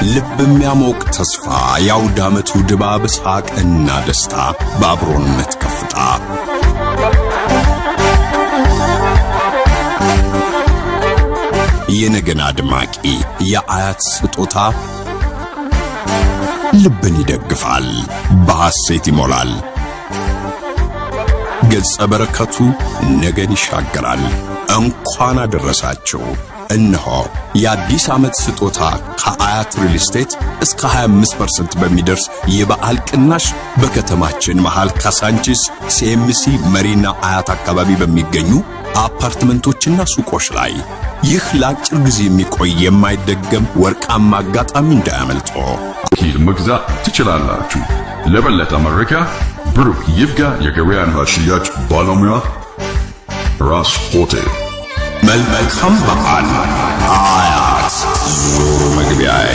ልብ የሚያሞቅ ተስፋ የአውደ ዓመቱ ድባብ ሳቅና ደስታ በአብሮነት ከፍታ የነገን አድማቂ የአያት ስጦታ ልብን ይደግፋል በሐሴት ይሞላል ገጸ በረከቱ ነገን ይሻገራል እንኳን አደረሳችሁ እነሆ የአዲስ ዓመት ስጦታ ከአያት ሪል ስቴት እስከ 25% በሚደርስ የበዓል ቅናሽ በከተማችን መሃል ካሳንቺስ ሲኤምሲ መሪና አያት አካባቢ በሚገኙ አፓርትመንቶችና ሱቆች ላይ ይህ ለአጭር ጊዜ የሚቆይ የማይደገም ወርቃማ አጋጣሚ እንዳያመልጦ ኪል መግዛት ትችላላችሁ። ለበለጠ መረጃ ብሩክ ይፍጋ የገበያና ሽያጭ ባለሙያ ራስ ሆቴል። መልካም በዓል አያት ዞሮ መግቢያዬ